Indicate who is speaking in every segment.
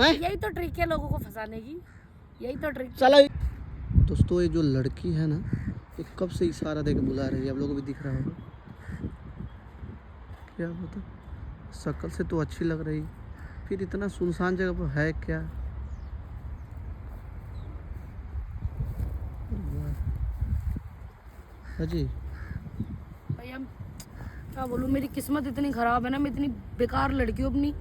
Speaker 1: यही तो ट्रिक है लोगों को फंसाने की, यही तो ट्रिक।
Speaker 2: चलो दोस्तों, ये जो लड़की है ना, ये कब से इशारा देके बुला रही है, आप लोगों को भी दिख रहा होगा। क्या होता, शक्ल से तो अच्छी लग रही, फिर इतना सुनसान जगह पर है क्या। जी
Speaker 1: भैया क्या बोलूँ, मेरी किस्मत इतनी ख़राब है ना, मैं इतनी बेकार लड़की हूँ, अपनी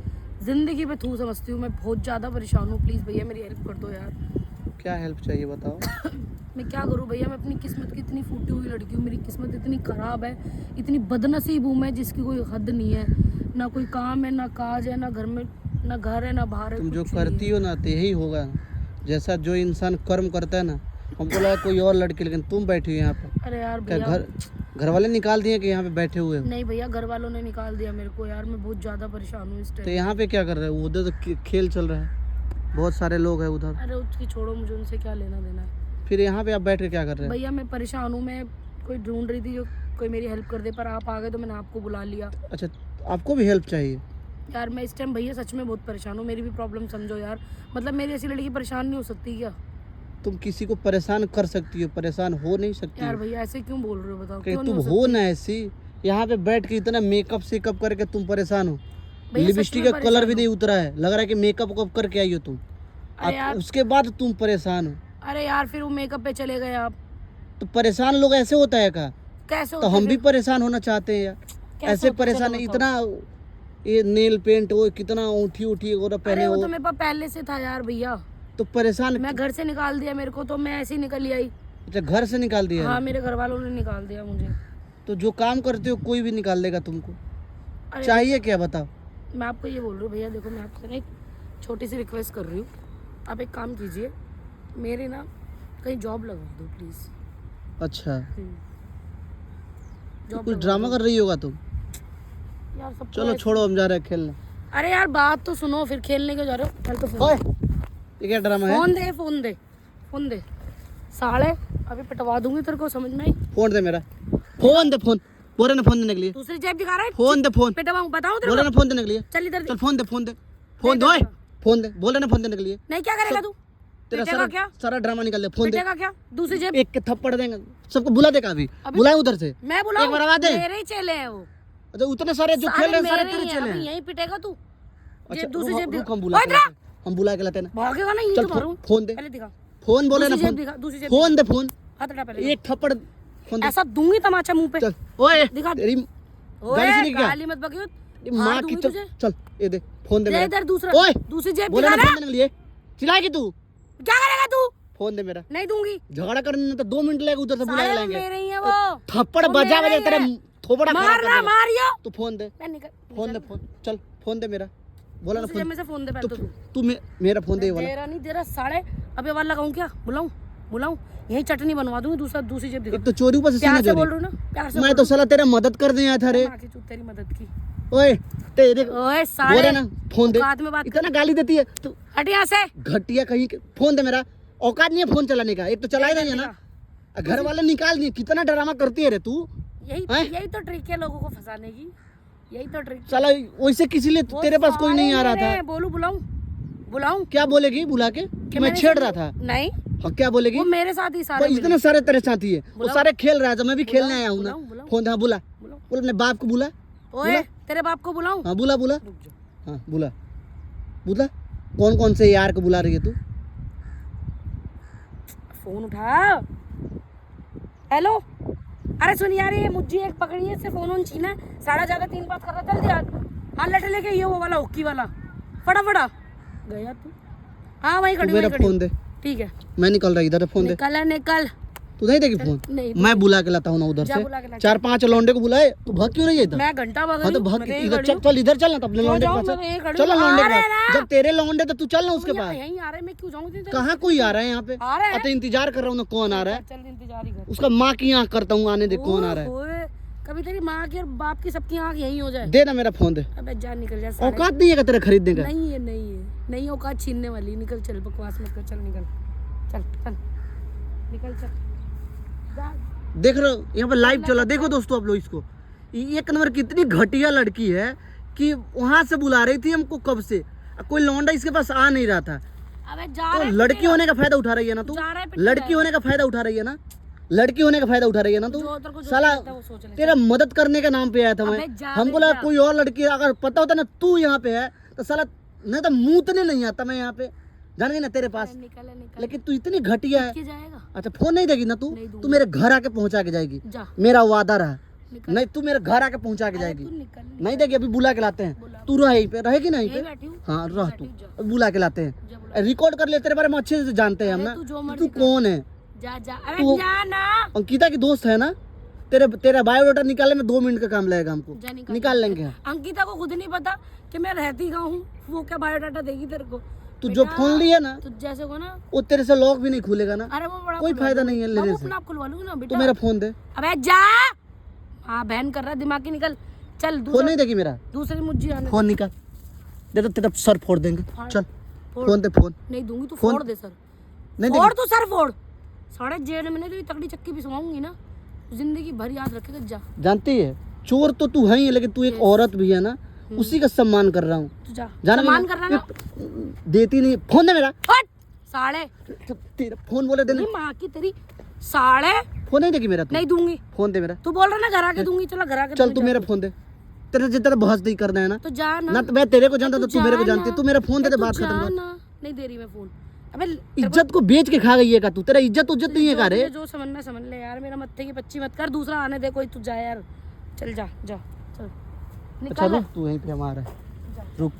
Speaker 1: ज़िंदगी पे थू समझती हूँ, मैं बहुत ज़्यादा परेशान हूँ। प्लीज़ भैया मेरी हेल्प कर दो यार।
Speaker 2: क्या हेल्प चाहिए बताओ।
Speaker 1: मैं क्या करूँ भैया, मैं अपनी किस्मत की इतनी फूटी हुई लड़की हूँ, मेरी किस्मत इतनी ख़राब है, इतनी बदनसीब हूँ मैं जिसकी कोई हद नहीं है। ना कोई काम है, ना काज है, ना घर में, ना घर है, ना बाहर है।
Speaker 2: तुम जो करती हो ना तो यही होगा, जैसा जो इंसान कर्म करता है ना। हमको लगा कोई और लड़की, लेकिन तुम बैठी हो यहाँ पे।
Speaker 1: अरे यार
Speaker 2: क्या
Speaker 1: भैया,
Speaker 2: घर वाले निकाल दिए कि यहाँ पे बैठे हुए हो?
Speaker 1: नहीं भैया, घर वालों ने निकाल दिया मेरे को यार, मैं बहुत ज़्यादा परेशान हूँ इस
Speaker 2: तो
Speaker 1: टाइम।
Speaker 2: यहाँ पे क्या कर रहे हो? उधर तो खेल चल रहा है, बहुत सारे लोग हैं उधर।
Speaker 1: अरे उसकी छोड़ो, मुझे उनसे क्या लेना देना है।
Speaker 2: फिर यहाँ पे आप बैठ के क्या कर रहे हो?
Speaker 1: भैया मैं परेशान हूँ, मैं कोई ढूंढ रही थी जो कोई मेरी हेल्प कर दे, पर आप आ गए तो मैंने आपको बुला लिया।
Speaker 2: अच्छा, आपको भी हेल्प चाहिए?
Speaker 1: यार मैं इस टाइम भैया सच में बहुत परेशान हूँ, मेरी भी प्रॉब्लम समझो यार। मतलब मेरी ऐसी लड़की परेशान नहीं हो सकती क्या?
Speaker 2: तुम किसी को परेशान कर सकती हो, परेशान हो नहीं सकती
Speaker 1: यार
Speaker 2: हो।
Speaker 1: भैया ऐसे क्यों बोल रहे हो, बताओ
Speaker 2: कि
Speaker 1: क्यों
Speaker 2: तुम
Speaker 1: नहीं
Speaker 2: हो
Speaker 1: सकती?
Speaker 2: ना ऐसी, यहाँ पे बैठ के इतना मेकअप शेकअप करके तुम परेशान हो।
Speaker 1: भैया सच
Speaker 2: लिपस्टिक
Speaker 1: में
Speaker 2: का कलर भी
Speaker 1: परेशान
Speaker 2: नहीं उतरा है, लग रहा है कि मेकअप वकअप करके आई हो तुम।
Speaker 1: अरे यार,
Speaker 2: उसके बाद तुम परेशान हो।
Speaker 1: अरे यार फिर वो मेकअप पे चले गए आप।
Speaker 2: तो परेशान लोग ऐसे होता है का?
Speaker 1: कैसे
Speaker 2: तो
Speaker 1: होते
Speaker 2: हम भी
Speaker 1: फिर?
Speaker 2: परेशान होना चाहते हैं यार।
Speaker 1: कैसे
Speaker 2: ऐसे
Speaker 1: होते?
Speaker 2: परेशान
Speaker 1: चलो
Speaker 2: इतना, ये नेल पेंट वो कितना ऊँठी ऊँठी और पहने
Speaker 1: अरे वो
Speaker 2: हो,
Speaker 1: तो मेरे पास पहले से था यार भैया,
Speaker 2: तो परेशान।
Speaker 1: मैं घर से निकाल दिया मेरे को, तो मैं ऐसे ही निकल आई।
Speaker 2: अच्छा, घर से निकाल दिया
Speaker 1: हाँ
Speaker 2: है?
Speaker 1: मेरे घर वालों ने निकाल दिया मुझे।
Speaker 2: तो जो काम करते हो कोई भी निकाल देगा तुमको।
Speaker 1: अरे
Speaker 2: चाहिए क्या बताओ?
Speaker 1: मैं आपको ये बोल रही हूँ भैया, देखो मैं आपसे ना एक छोटी सी रिक्वेस्ट कर रही हूँ, आप एक काम कीजिए, मेरे ना कहीं जॉब लगवा दो प्लीज़।
Speaker 2: अच्छा,
Speaker 1: जॉब
Speaker 2: कुछ
Speaker 1: लगवा
Speaker 2: ड्रामा
Speaker 1: दो
Speaker 2: कर रही होगा तुम।
Speaker 1: यार सब।
Speaker 2: चलो छोड़ो, हम जा रहे हैं खेलने।
Speaker 1: अरे यार बात तो सुनो, फिर खेलने क्यों जा रहे हो? पहले तो
Speaker 2: ओए,
Speaker 1: फोन
Speaker 2: ये क्या ड्रामा है?
Speaker 1: फोन दे, फोन दे, फोन दे साले, अभी पिटवा दूंगी तेरे को, समझ में आई?
Speaker 2: फोन दे मेरा, फोन दे, फोन बोले ना फोन देने के लिए।
Speaker 1: दूसरी जेब दिखा रहा है,
Speaker 2: फोन दे, फोन
Speaker 1: पिटवाऊं, बताऊं तेरे
Speaker 2: बोले ना
Speaker 1: को?
Speaker 2: फोन देने के लिए।
Speaker 1: चल इधर
Speaker 2: चल
Speaker 1: दे।
Speaker 2: फोन दे, फोन दे, फोन दे,
Speaker 1: नहीं
Speaker 2: ओए फोन दे, बोले ना फोन देने के लिए।
Speaker 1: नहीं, क्या करेगा तू?
Speaker 2: तेरा
Speaker 1: पिटेगा क्या?
Speaker 2: सारा ड्रामा निकाल दे, फोन दे।
Speaker 1: पिटेगा क्या? दूसरी जेब
Speaker 2: एक के थप्पड़ देंगे, सबको बुला देगा। अभी बुलाए उधर से,
Speaker 1: मैं बुलाऊं?
Speaker 2: एक बार आवाज दे।
Speaker 1: मेरे ही चेले हैं वो,
Speaker 2: अच्छा, उतने सारे जो खेल रहे हैं सारे
Speaker 1: मेरे
Speaker 2: तेरे
Speaker 1: ही हैं,
Speaker 2: चले
Speaker 1: अभी
Speaker 2: हैं।
Speaker 1: यहीं पिटेगा तू।
Speaker 2: अच्छा
Speaker 1: जेब दूसरी जेब
Speaker 2: रुक,
Speaker 1: दिखा।
Speaker 2: हम बुला
Speaker 1: ओए
Speaker 2: के
Speaker 1: इधर आ!
Speaker 2: लाते हैं, हम बुला के लाते हैं ना।
Speaker 1: भागेगा ना, यहीं
Speaker 2: चल
Speaker 1: तो मारूं।
Speaker 2: फोन दे,
Speaker 1: पहले दिखा,
Speaker 2: फोन बोले ना,
Speaker 1: दूसरी जेब
Speaker 2: फोन
Speaker 1: दिखा, दूसरी जेब
Speaker 2: फोन दे, फोन
Speaker 1: हाथ हटा पहले।
Speaker 2: एक थप्पड़ फोन दे।
Speaker 1: ऐसा दूंगी तमाचा मुंह पे।
Speaker 2: चल ओए,
Speaker 1: दिखा।
Speaker 2: तेरी
Speaker 1: ओए
Speaker 2: गाली सुनी क्या?
Speaker 1: गाली मत बकियो,
Speaker 2: ये
Speaker 1: मार
Speaker 2: माँ की
Speaker 1: दूंगी
Speaker 2: चल
Speaker 1: तुझे।
Speaker 2: चल, ये दे फोन दे
Speaker 1: दे
Speaker 2: मेरा।
Speaker 1: इधर दूसरा,
Speaker 2: ओए
Speaker 1: दूसरी जेब
Speaker 2: बोले
Speaker 1: दिखा
Speaker 2: ना
Speaker 1: ना।
Speaker 2: फोन देने के लिए, चिल्लाएगी तू?
Speaker 1: क्या करेगा तू?
Speaker 2: फोन दे मेरा।
Speaker 1: नहीं दूंगी।
Speaker 2: झगड़ा करने तो 2 मिनट लगेगा, उधर से बुला के
Speaker 1: साले
Speaker 2: लाएंगे।
Speaker 1: मेरे ही है वो।
Speaker 2: थप्पड़
Speaker 1: वो
Speaker 2: बजा
Speaker 1: मेरे
Speaker 2: बजा
Speaker 1: ही
Speaker 2: तेरे
Speaker 1: है।
Speaker 2: थोबड़ा खराब कर
Speaker 1: मारना
Speaker 2: देगा।
Speaker 1: मारियो।
Speaker 2: तू फोन दे,
Speaker 1: मैं निकल,
Speaker 2: फोन दे, फोन चल, फोन दे मेरा। बोला ना
Speaker 1: दूसरी जेब
Speaker 2: फोन।
Speaker 1: में से फोन दे पहले तो तू।
Speaker 2: तू मेरा फोन दे, ये वाला।
Speaker 1: दे रहा नहीं दे रहा साले, अबे वाला लगाऊं क्या? बुलाऊं, बुलाऊं, यही चटनी बनवा दूंगी। दूसरी जेब दिखा।
Speaker 2: एक तो चोरी ऊपर से
Speaker 1: प्यार
Speaker 2: सीना
Speaker 1: से बोल
Speaker 2: चोरी।
Speaker 1: रही हूँ ना, प्यार से
Speaker 2: मैं
Speaker 1: बोल
Speaker 2: तो
Speaker 1: रही
Speaker 2: साला तेरा मदद कर दे आया था रे।
Speaker 1: हूँ। माँ की चूत तेरी मदद की।
Speaker 2: ओए तेरे
Speaker 1: ओए साले,
Speaker 2: बोले ना फोन दे।
Speaker 1: औकात में बात
Speaker 2: इतना गाली देती है तू,
Speaker 1: हट यहाँ से।
Speaker 2: घटिया कहीं के। फोन दे मेरा, औकात नहीं है फोन चलाने का। एक तो चला ही नहीं है ना, घर वाले निकाल दिए। कितना ड्रामा करती है रे तू।
Speaker 1: यही तो ट्रिक है लोगों को फंसाने की, यही तो ट्रिक।
Speaker 2: चला वैसे किसी लिए तेरे पास कोई नहीं आ रहा था।
Speaker 1: बोलू, बुलाऊं, बुलाऊं?
Speaker 2: क्या बोलेगी बुला के कि मैं छेड़ रहा था?
Speaker 1: नहीं,
Speaker 2: हाँ, क्या बोलेगी?
Speaker 1: वो मेरे साथ ही सारे
Speaker 2: इतने सारे तेरे साथी है, वो
Speaker 1: बुलाओ।
Speaker 2: सारे खेल रहा है, मैं भी खेलने आया हूँ ना।
Speaker 1: बुलाओ।
Speaker 2: फोन दे, हाँ बुला,
Speaker 1: बुलाओ।
Speaker 2: बोल अपने बाप को बुला।
Speaker 1: ओए तेरे बाप को बुलाऊं?
Speaker 2: हाँ बुला, बुला,
Speaker 1: रुक जा।
Speaker 2: हाँ बुला, बुला। कौन कौन से यार को बुला रही है तू?
Speaker 1: फोन उठा। हेलो, अरे सुन यार, ये मुझे एक पकड़ी है, इससे फोन छीना है, सारा ज्यादा 3 बात कर रहा। जल्दी यार, हाँ लेटे लेके ये वो वाला हुक्की वाला, फटाफटा गया तू। हाँ वहीं खड़ी,
Speaker 2: मेरा फोन दे।
Speaker 1: ठीक है,
Speaker 2: मैं निकल रहा, इधर फोन दे।
Speaker 1: निकल है, निकल।
Speaker 2: तू नहीं देगी फोन?
Speaker 1: नहीं,
Speaker 2: मैं बुला के लाता हूँ ना उधर
Speaker 1: जा
Speaker 2: से।
Speaker 1: बुला के ला।
Speaker 2: 4-5 लौंडे को बुलाए, तू भाग क्यों नहीं है इधर?
Speaker 1: मैं घंटा भाग
Speaker 2: हाँ तो भाग, इधर चल, चल इधर चल ना, तो अपने लौंडे के पास चल ना, लौंडे के पास। जब तेरे लौंडे तो तू चल ना उसके पास।
Speaker 1: यहीं आ रहे, मैं क्यों जाऊँ?
Speaker 2: कहाँ कोई आ रहा है यहाँ पे?
Speaker 1: आ रहा है।
Speaker 2: तो इंतजार कर रहा हूँ ना, कौन आ रहा है?
Speaker 1: चल इंतजार ही कर।
Speaker 2: उसका माँ की आँख करता हूँ, आने दे कौन आ रहा है।
Speaker 1: ओए, कभी तेरी माँ की और बाप की सबकी आँख यहीं हो जाए।
Speaker 2: दे ना मेरा फोन दे।
Speaker 1: अबे जा, निकल जा साले।
Speaker 2: औकात नहीं है तेरे खरीदने का?
Speaker 1: नहीं है, नहीं है, नहीं औकात छीनने वाली। निकल, चल बकवास मत कर, चल निकल, चल चल निकल, चल जा।
Speaker 2: देख रहे हो यहाँ पे लाइव चला, देखो दोस्तों आप लोग इसको। एक नंबर कितनी घटिया लड़की है कि वहां से बुला रही थी हमको कब से। कोई लौंडा इसके पास आ नहीं रहा था।
Speaker 1: अबे जा
Speaker 2: तो
Speaker 1: रहा है
Speaker 2: लड़की होने का फायदा उठा रही है ना तू,
Speaker 1: जा रहा है,
Speaker 2: लड़की होने का फायदा उठा रही है ना, लड़की होने का फायदा उठा रही है ना तू।
Speaker 1: जो तेरे को जो
Speaker 2: साला
Speaker 1: लगता है वो सोच ले।
Speaker 2: तेरा मदद करने के नाम पे आया था मैं,
Speaker 1: अबे जा
Speaker 2: हमको
Speaker 1: बे
Speaker 2: लगा
Speaker 1: जा।
Speaker 2: कोई और लड़की, अगर पता होता ना तू यहाँ पे है तो साला नहीं तो मूतने नहीं आता मैं यहाँ पे, जान गई ना तेरे पास।
Speaker 1: निकल
Speaker 2: लेकिन तू इतनी घटिया है।
Speaker 1: के जाएगा।
Speaker 2: अच्छा फोन नहीं देगी ना तू,
Speaker 1: नहीं दूंगी।
Speaker 2: तू मेरे घर आके पहुंचा के जाएगी,
Speaker 1: जा
Speaker 2: मेरा वादा रहा।
Speaker 1: निकल।
Speaker 2: नहीं तू मेरे घर आके पहुंचा के
Speaker 1: अरे
Speaker 2: जाएगी।
Speaker 1: तू निकल
Speaker 2: नहीं देगी, अभी बुला के लाते हैं।
Speaker 1: बुला।
Speaker 2: तू रह यहीं पे, रहेगी ना यहीं
Speaker 1: यहीं
Speaker 2: पे।
Speaker 1: बैठी हूँ।
Speaker 2: हाँ रह तू,
Speaker 1: बैठी हूँ, जा।
Speaker 2: अभी बुला के लाते
Speaker 1: जा
Speaker 2: हैं।
Speaker 1: बुला।
Speaker 2: रिकॉर्ड कर ले, तेरे बारे में अच्छे से जानते हैं हम
Speaker 1: अरे
Speaker 2: ना।
Speaker 1: तू जो
Speaker 2: तू
Speaker 1: मर्जी कर।
Speaker 2: कौन है?
Speaker 1: जा जा अबे
Speaker 2: तू-
Speaker 1: जा ना।
Speaker 2: अंकिता की दोस्त है ना। तेरा बायोडाटा निकालने में 2 मिनट का काम लगेगा हमको,
Speaker 1: जा
Speaker 2: निकाल लेंगे हम।
Speaker 1: अंकिता को खुद नहीं पता कि मैं रहती कहाँ हूँ, वो क्या बायोडाटा देगी तेरे को।
Speaker 2: तू जो
Speaker 1: बेटा,
Speaker 2: फोन लिया ना
Speaker 1: तू जैसे को ना,
Speaker 2: वो तेरे से लॉक भी नहीं खुलेगा ना,
Speaker 1: अरे वो बड़ा
Speaker 2: कोई
Speaker 1: खुलवा
Speaker 2: फायदा
Speaker 1: दूंगी।
Speaker 2: नहीं है
Speaker 1: मैं
Speaker 2: लेने
Speaker 1: वो
Speaker 2: से।
Speaker 1: अपना आप खुलवा लूंगी ना
Speaker 2: तू
Speaker 1: बेटा।
Speaker 2: मेरा फोन दे।
Speaker 1: अबे जा। हाँ बहन कर रहा है, दिमाग की निकल। चल
Speaker 2: फोन
Speaker 1: दूसरा
Speaker 2: नहीं देगी मेरा,
Speaker 1: दूसरी मुझे आने
Speaker 2: फोन निकाल दे तो तेरा सर फोड़ देंगे।
Speaker 1: फाड़।
Speaker 2: चल
Speaker 1: फोड़।
Speaker 2: फोन दे, फोन
Speaker 1: नहीं दूंगी, तू
Speaker 2: फोन-
Speaker 1: फोड़ दे सर।
Speaker 2: नहीं
Speaker 1: फोड़
Speaker 2: देगी।
Speaker 1: तू सर फोड़। साढ़े जेल में नहीं तो तगड़ी चक्की पिसवाऊंगी ना, जिंदगी भर याद रखेगा। जा
Speaker 2: जानती है चोर तो तू है ही है, लेकिन तू एक औरत भी है ना, उसी का सम्मान कर रहा हूँ।
Speaker 1: तू जा।
Speaker 2: जाना
Speaker 1: सम्मान
Speaker 2: भी
Speaker 1: कर
Speaker 2: ना,
Speaker 1: रहा ना।
Speaker 2: देती नहीं। फोन दे मेरा।
Speaker 1: हट साले।
Speaker 2: तेरा फोन बोले देने,
Speaker 1: तेरी माँ की तेरी साले।
Speaker 2: फोन नहीं देगी मेरा तू।
Speaker 1: नहीं दूंगी।
Speaker 2: फोन दे मेरा।
Speaker 1: तू बोल रहा ना घर आके दूंगी, चला घर आके
Speaker 2: चल
Speaker 1: दूंगी,
Speaker 2: तू
Speaker 1: जा।
Speaker 2: मेरा फोन दे। तेरा जितना बहस नहीं करना है ना,
Speaker 1: तो जा ना।
Speaker 2: ना तो मैं तेरे को जानता तो तू मेरे को
Speaker 1: जा
Speaker 2: जानती है।
Speaker 1: ना।
Speaker 2: तू मेरा फोन दे दे,
Speaker 1: तू
Speaker 2: बात
Speaker 1: जा
Speaker 2: खत्म कर।
Speaker 1: ना। नहीं दे रही मैं फोन। अबे
Speaker 2: इज्जत को बेच के खा गई है का तू? तेरा इज्जत नहीं है का रे?
Speaker 1: जो समझना समझ ले यार, मेरा मत्थे की पच्ची मत कर। दूसरा आने दे कोई, तू जा यार। चल जा जा चल
Speaker 2: अच्छा
Speaker 1: निकल।
Speaker 2: रुक, तू यहीं पे हमारा है।
Speaker 1: जा।
Speaker 2: रुक।